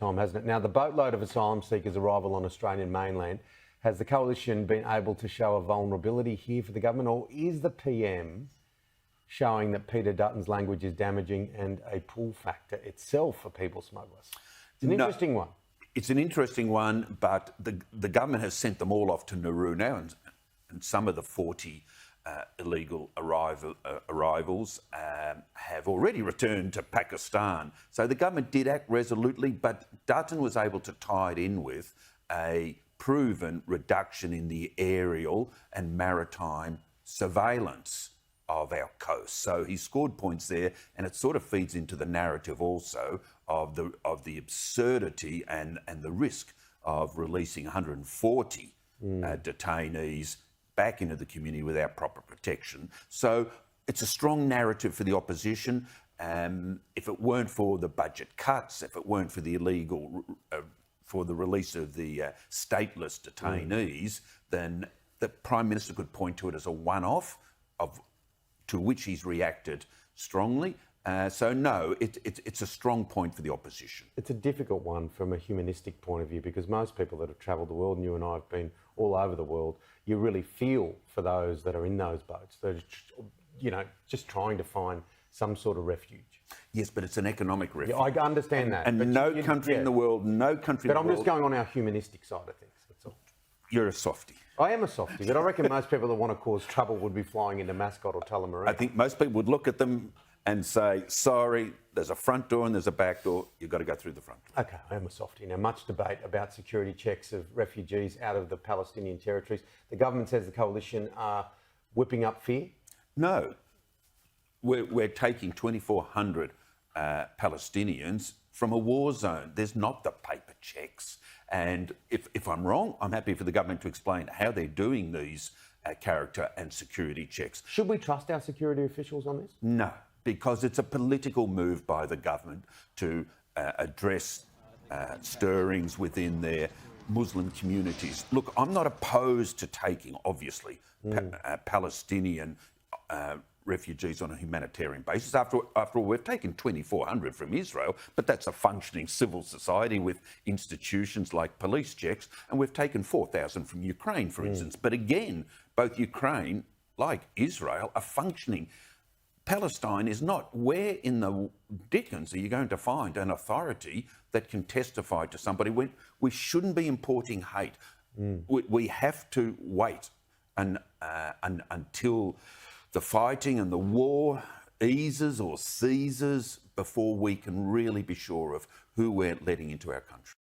time, hasn't it? Now, the boatload of asylum seekers' arrival on Australian mainland, has the coalition been able to show a vulnerability here for the government, or is the PM showing that Peter Dutton's language is damaging and a pull factor itself for people smugglers? It's an interesting one. It's an interesting one, but the government has sent them all off to Nauru now, and some of the 40 illegal arrivals have already returned to Pakistan. So the government did act resolutely, but Dutton was able to tie it in with a proven reduction in the aerial and maritime surveillance of our coast. So he scored points there, and it sort of feeds into the narrative also of the absurdity and the risk of releasing 140 detainees back into the community without proper protection. So it's a strong narrative for the opposition. If it weren't for the budget cuts, if it weren't for the illegal, for the release of the stateless detainees, then the Prime Minister could point to it as a one-off to which he's reacted strongly. So no, it's a strong point for the opposition. It's a difficult one from a humanistic point of view, because most people that have travelled the world, and you and I have been all over the world, you really feel for those that are in those boats. They're, just trying to find some sort of refuge. Yes, but it's an economic refuge. Yeah, I understand that. And no country in the world, But I'm just going on our humanistic side of things, that's all. You're a softie. I am a softie, but I reckon most people that want to cause trouble would be flying into Mascot or Tullamarine. I think most people would look at them and say, sorry, there's a front door and there's a back door, you've got to go through the front door. OK, I am a softie. Now, much debate about security checks of refugees out of the Palestinian territories. The government says the coalition are whipping up fear. No. We're taking 2,400 Palestinians from a war zone. There's not the paper checks. And if I'm wrong, I'm happy for the government to explain how they're doing these character and security checks. Should we trust our security officials on this? No, because it's a political move by the government to address stirrings within their Muslim communities. Look, I'm not opposed to taking, obviously, Palestinian refugees on a humanitarian basis. After all, we've taken 2,400 from Israel, but that's a functioning civil society with institutions like police checks, and we've taken 4,000 from Ukraine, for instance. But again, both Ukraine, like Israel, are functioning. Palestine is not. Where in the dickens are you going to find an authority that can testify to somebody? We shouldn't be importing hate. We have to wait until the fighting and the war eases or ceases before we can really be sure of who we're letting into our country.